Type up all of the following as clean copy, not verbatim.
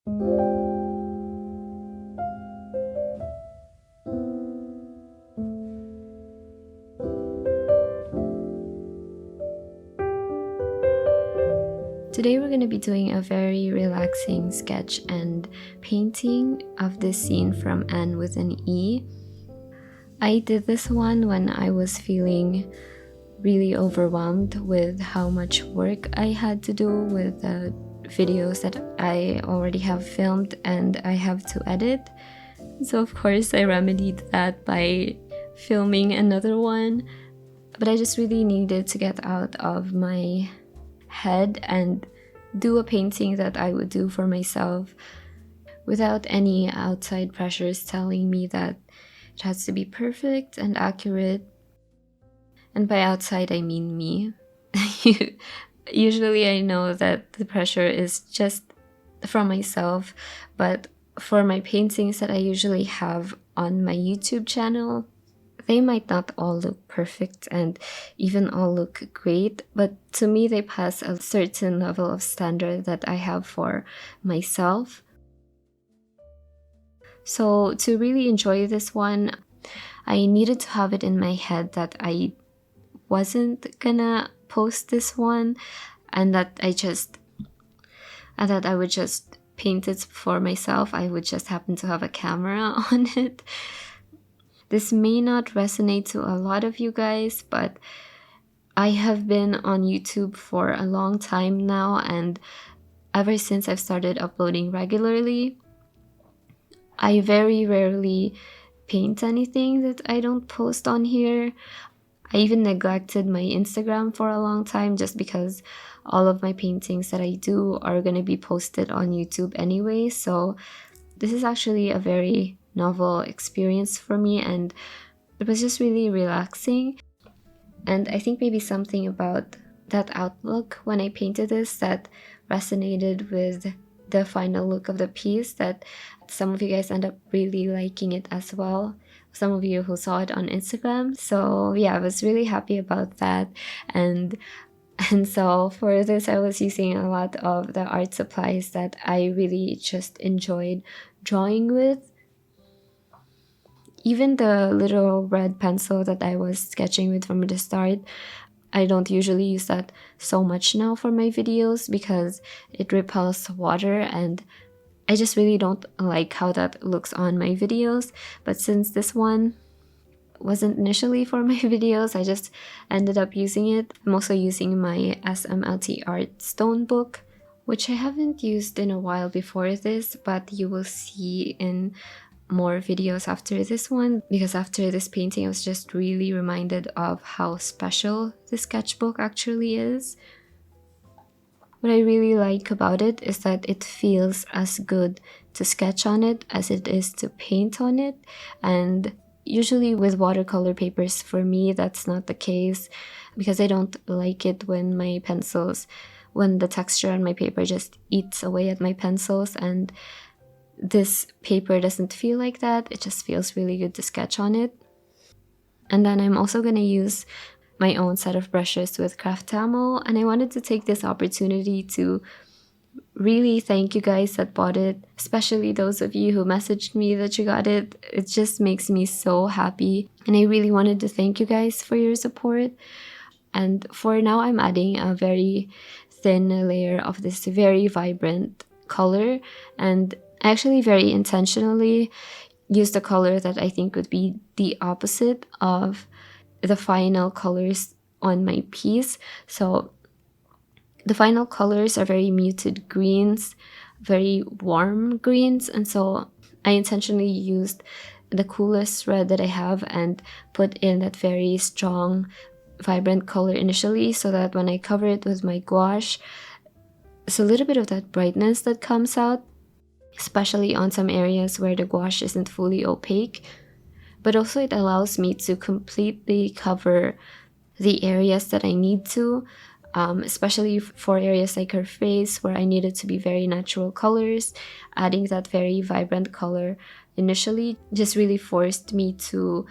Today we're going to be doing a very relaxing sketch and painting of this scene from Anne with an E. I did this one when I was feeling really overwhelmed with how much work I had to do with the videos that I already have filmed and I have to edit. So of course I remedied that by filming another one, but I just really needed to get out of my head and do a painting that I would do for myself without any outside pressures telling me that it has to be perfect and accurate. And by outside I mean me. Usually I know that the pressure is just from myself, but for my paintings that I usually have on my YouTube channel, they might not all look perfect and even all look great, but to me they pass a certain level of standard that I have for myself. So to really enjoy this one, I needed to have it in my head that I wasn't gonna post this one and that I would just paint it for myself. I would just happen to have a camera on it. This may not resonate to a lot of you guys, but I have been on YouTube for a long time now, and ever since I've started uploading regularly, I very rarely paint anything that I don't post on here. I even neglected my Instagram for a long time just because all of my paintings that I do are going to be posted on YouTube anyway. So this is actually a very novel experience for me, and it was just really relaxing. And I think maybe something about that outlook when I painted this that resonated with the final look of the piece, that some of you guys end up really liking it as well, some of you who saw it on Instagram. So yeah, I was really happy about that. And so for this, I was using a lot of the art supplies that I really just enjoyed drawing with. Even the little red pencil that I was sketching with from the start, I don't usually use that so much now for my videos because it repels water and I just really don't like how that looks on my videos. But since this one wasn't initially for my videos, I just ended up using it. I'm also using my SMLT art stone book, which I haven't used in a while before this, but you will see in more videos after this one, because after this painting I was just really reminded of how special this sketchbook actually is. What I really like about it is that it feels as good to sketch on it as it is to paint on it, and usually with watercolor papers for me that's not the case, because I don't like it when the texture on my paper just eats away at my pencils, and this paper doesn't feel like that. It just feels really good to sketch on it. And then I'm also going to use my own set of brushes with Craftamo, and I wanted to take this opportunity to really thank you guys that bought it, especially those of you who messaged me that you got it. It just makes me so happy, and I really wanted to thank you guys for your support. And for now, I'm adding a very thin layer of this very vibrant color, and I actually very intentionally used a color that I think would be the opposite of the final colors on my piece. So the final colors are very muted greens, very warm greens, and so I intentionally used the coolest red that I have and put in that very strong, vibrant color initially, so that when I cover it with my gouache, it's a little bit of that brightness that comes out, especially on some areas where the gouache isn't fully opaque. But also it allows me to completely cover the areas that I need to, especially for areas like her face where I needed to be very natural colors. Adding that very vibrant color initially just really forced me to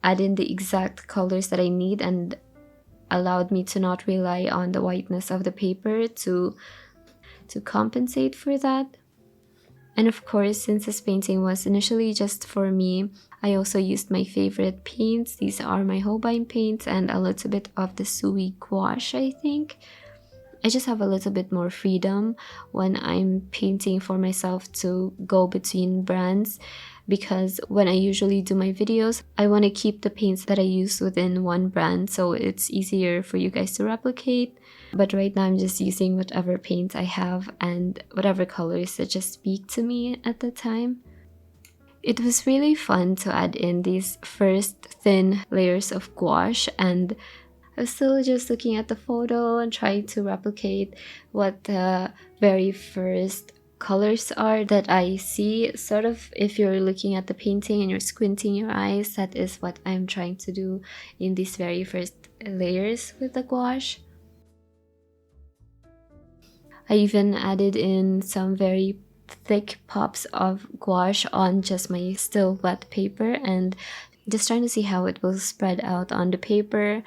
add in the exact colors that I need and allowed me to not rely on the whiteness of the paper to compensate for that. And of course, since this painting was initially just for me, I also used my favorite paints. These are my Holbein paints and a little bit of the Sui gouache, I think. I just have a little bit more freedom when I'm painting for myself to go between brands, because when I usually do my videos, I want to keep the paints that I use within one brand so it's easier for you guys to replicate. But right now I'm just using whatever paints I have and whatever colors that just speak to me at the time. It was really fun to add in these first thin layers of gouache, and I was still just looking at the photo and trying to replicate what the very first colors are that I see. Sort of, if you're looking at the painting and you're squinting your eyes, that is what I'm trying to do in these very first layers with the gouache. I even added in some very thick pops of gouache on just my still wet paper, and just trying to see how it will spread out on the paper.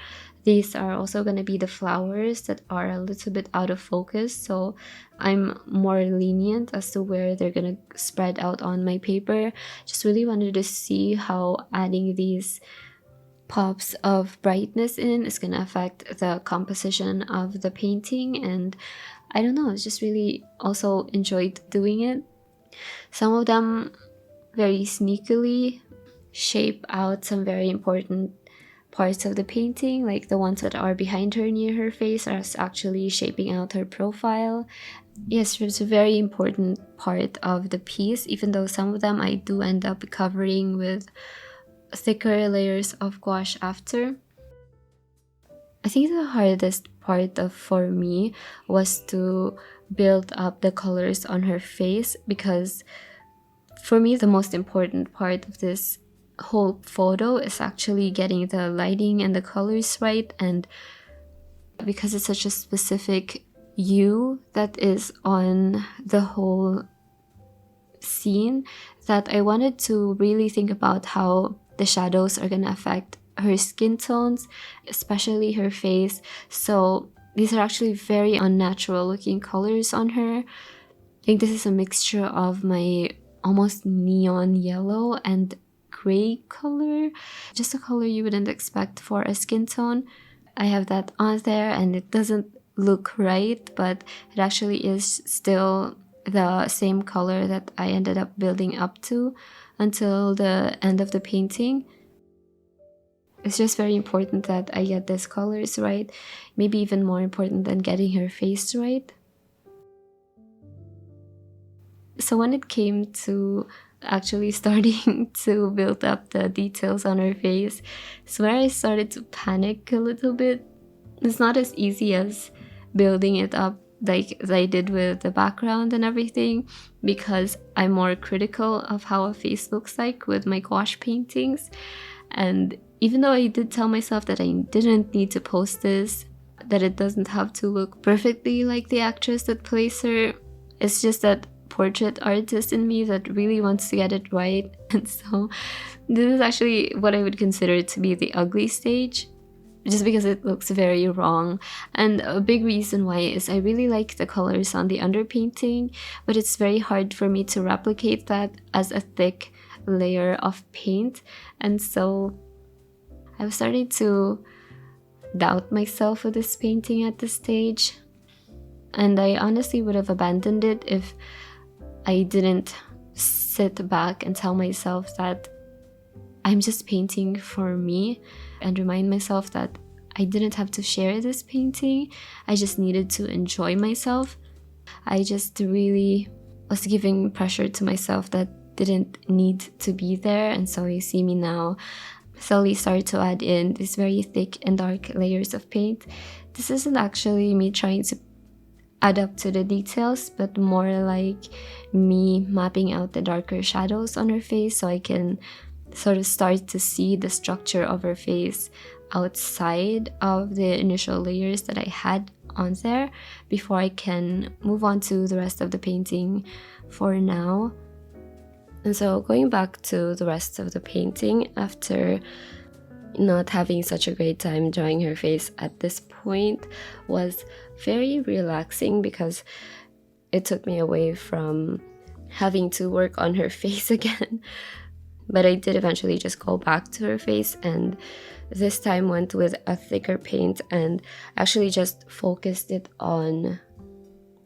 These are also going to be the flowers that are a little bit out of focus, so I'm more lenient as to where they're going to spread out on my paper. Just really wanted to see how adding these pops of brightness in is going to affect the composition of the painting, and I don't know, I just really also enjoyed doing it. Some of them very sneakily shape out some very important parts of the painting, like the ones that are behind her near her face are actually shaping out her profile. Yes, it's a very important part of the piece, even though some of them I do end up covering with thicker layers of gouache after. I think the hardest part for me was to build up the colors on her face, because for me the most important part of this whole photo is actually getting the lighting and the colors right, and because it's such a specific hue that is on the whole scene, that I wanted to really think about how the shadows are gonna affect her skin tones, especially her face. So these are actually very unnatural looking colors on her. I think this is a mixture of my almost neon yellow and gray color, just a color you wouldn't expect for a skin tone. I have that on there and it doesn't look right, but it actually is still the same color that I ended up building up to until the end of the painting. It's just very important that I get these colors right, maybe even more important than getting her face right. So when it came to actually starting to build up the details on her face, it's where I started to panic a little bit. It's not as easy as building it up like I did with the background and everything, because I'm more critical of how a face looks like with my gouache paintings. And even though I did tell myself that I didn't need to post this, that it doesn't have to look perfectly like the actress that plays her, it's just that portrait artist in me that really wants to get it right. And so this is actually what I would consider to be the ugly stage, just because it looks very wrong. And a big reason why is I really like the colors on the underpainting, but it's very hard for me to replicate that as a thick layer of paint. And so I was starting to doubt myself with this painting at this stage, and I honestly would have abandoned it if I didn't sit back and tell myself that I'm just painting for me, and remind myself that I didn't have to share this painting. I just needed to enjoy myself. I just really was giving pressure to myself that didn't need to be there. And so you see me now slowly start to add in these very thick and dark layers of paint. This isn't actually me trying to add up to the details, but more like me mapping out the darker shadows on her face so I can sort of start to see the structure of her face outside of the initial layers that I had on there before I can move on to the rest of the painting for now. And so going back to the rest of the painting, after not having such a great time drawing her face at this point, was very relaxing because it took me away from having to work on her face again. But I did eventually just go back to her face, and this time went with a thicker paint and actually just focused it on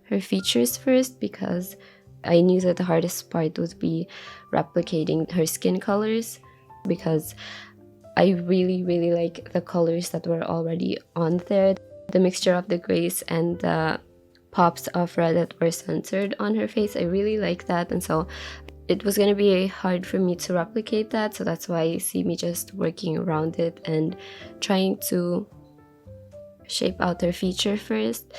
her features first, because I knew that the hardest part would be replicating her skin colors, because I really like the colors that were already on there. The mixture of the grays and the pops of red that were centered on her face, I really like that, and so it was going to be hard for me to replicate that. So that's why you see me just working around it and trying to shape out her feature first.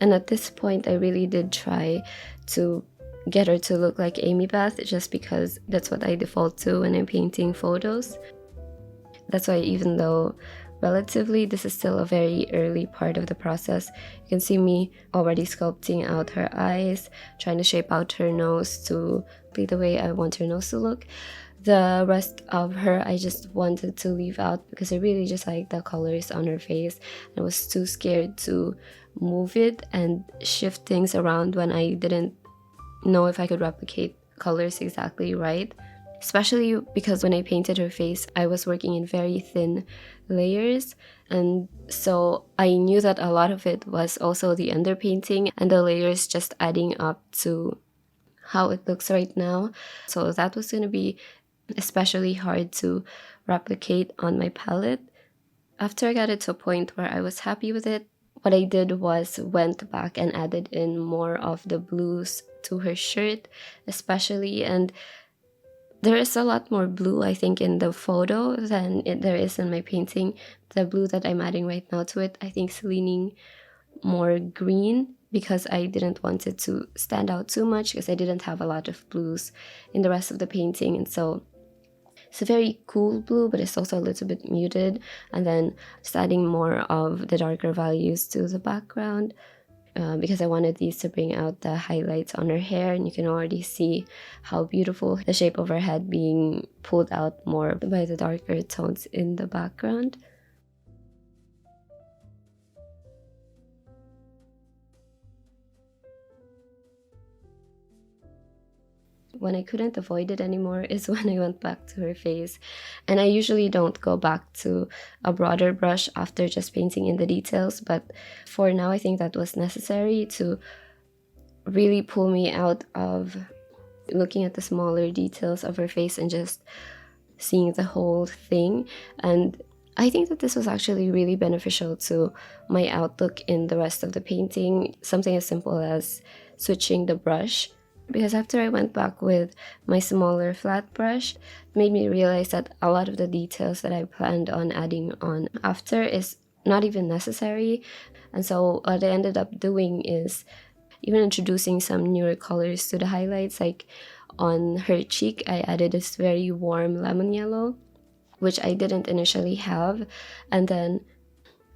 And at this point, I really did try to get her to look like Amy Beth, just because that's what I default to when I'm painting photos. That's why, even though relatively this is still a very early part of the process, you can see me already sculpting out her eyes, trying to shape out her nose to be the way I want her nose to look. The rest of her I just wanted to leave out because I really just like the colors on her face. I was too scared to move it and shift things around when I didn't know if I could replicate colors exactly right. Especially because when I painted her face, I was working in very thin layers, and so I knew that a lot of it was also the underpainting and the layers just adding up to how it looks right now. So that was going to be especially hard to replicate on my palette. After I got it to a point where I was happy with it, what I did was went back and added in more of the blues to her shirt especially, and there is a lot more blue, I think, in the photo than there is in my painting. The blue that I'm adding right now to it, I think, is leaning more green, because I didn't want it to stand out too much, because I didn't have a lot of blues in the rest of the painting. And so it's a very cool blue, but it's also a little bit muted. And then just adding more of the darker values to the background. Because I wanted these to bring out the highlights on her hair, and you can already see how beautiful the shape of her head being pulled out more by the darker tones in the background. When I couldn't avoid it anymore is when I went back to her face. And I usually don't go back to a broader brush after just painting in the details, but for now I think that was necessary to really pull me out of looking at the smaller details of her face and just seeing the whole thing. And I think that this was actually really beneficial to my outlook in the rest of the painting. Something as simple as switching the brush, because after I went back with my smaller flat brush, it made me realize that a lot of the details that I planned on adding on after is not even necessary. And so what I ended up doing is even introducing some newer colors to the highlights. Like on her cheek, I added this very warm lemon yellow, which I didn't initially have. And then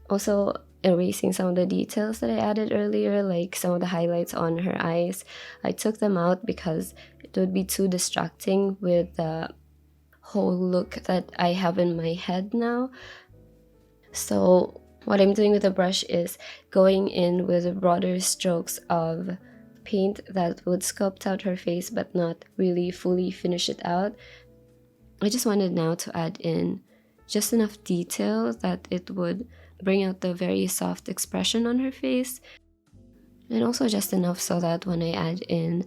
also erasing some of the details that I added earlier, like some of the highlights on her eyes. I took them out because it would be too distracting with the whole look that I have in my head now. So what I'm doing with the brush is going in with broader strokes of paint that would sculpt out her face but not really fully finish it out. I just wanted now to add in just enough detail that it would bring out the very soft expression on her face, and also just enough so that when I add in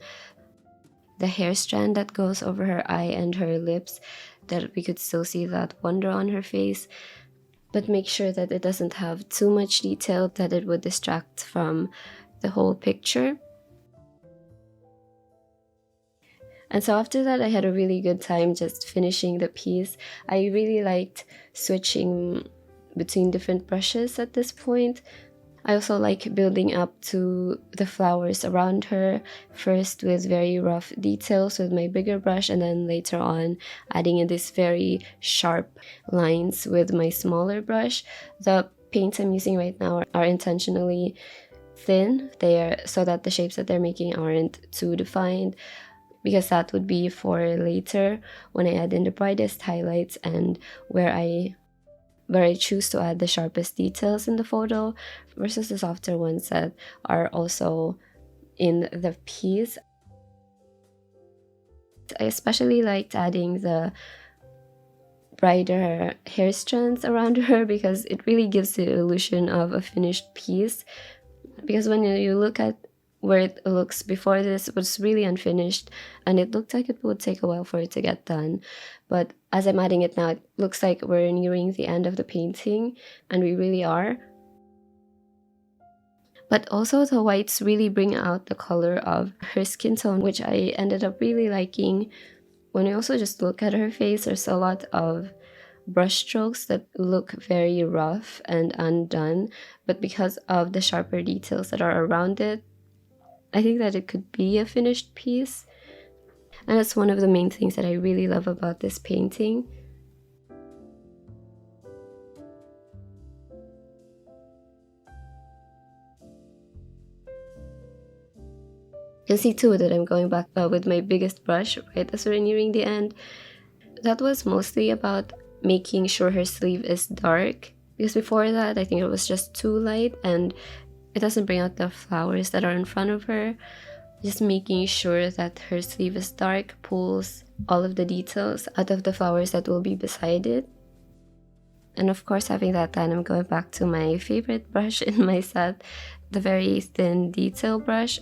the hair strand that goes over her eye and her lips, that we could still see that wonder on her face, but make sure that it doesn't have too much detail that it would distract from the whole picture. And so after that, I had a really good time just finishing the piece. I really liked switching between different brushes at this point. I also like building up to the flowers around her, first with very rough details with my bigger brush, and then later on adding in these very sharp lines with my smaller brush. The paints I'm using right now are intentionally thin. They are so that the shapes that they're making aren't too defined, because that would be for later when I add in the brightest highlights and where I choose to add the sharpest details in the photo, versus the softer ones that are also in the piece. I especially liked adding the brighter hair strands around her because it really gives the illusion of a finished piece. Because when you look at where it looks before this, it was really unfinished and it looked like it would take a while for it to get done. But as I'm adding it now, it looks like we're nearing the end of the painting, and we really are. But also the whites really bring out the color of her skin tone, which I ended up really liking. When you also just look at her face, there's a lot of brush strokes that look very rough and undone, but because of the sharper details that are around it, I think that it could be a finished piece. And that's one of the main things that I really love about this painting. You can see too that I'm going back with my biggest brush right as we're nearing the end. That was mostly about making sure her sleeve is dark, because before that I think it was just too light and it doesn't bring out the flowers that are in front of her. Just making sure that her sleeve is dark pulls all of the details out of the flowers that will be beside it. And of course, having that done, I'm going back to my favorite brush in my set, the very thin detail brush.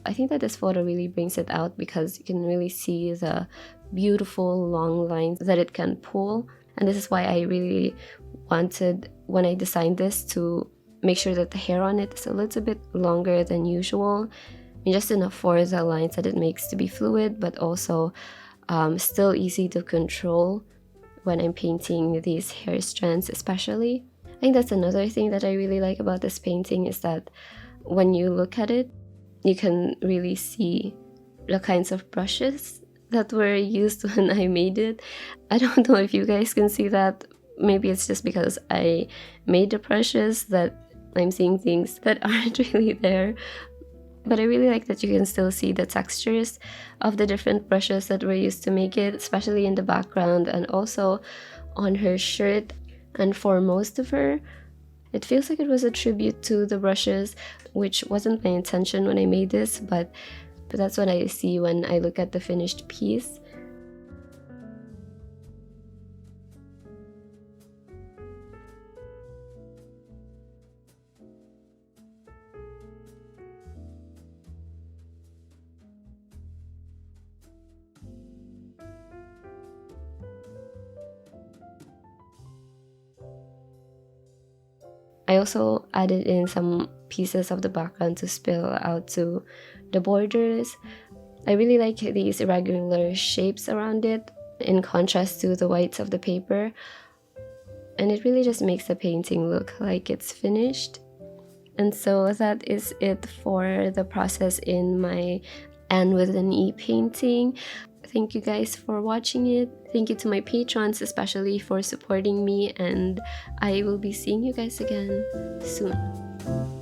I think that this photo really brings it out because you can really see the beautiful long lines that it can pull. And this is why I really wanted, when I designed this, to make sure that the hair on it is a little bit longer than usual. I mean, just enough for the lines that it makes to be fluid, but also still easy to control when I'm painting these hair strands especially. I think that's another thing that I really like about this painting, is that when you look at it, you can really see the kinds of brushes that were used when I made it. I don't know if you guys can see that. Maybe it's just because I made the brushes that I'm seeing things that aren't really there. But I really like that you can still see the textures of the different brushes that were used to make it, especially in the background and also on her shirt. And for most of her, it feels like it was a tribute to the brushes, which wasn't my intention when I made this, but that's what I see when I look at the finished piece. I also added in some pieces of the background to spill out to the borders. I really like these irregular shapes around it in contrast to the whites of the paper. And it really just makes the painting look like it's finished. And so that is it for the process in my Anne with an E painting. Thank you guys for watching it. Thank you to my patrons especially for supporting me, and I will be seeing you guys again soon.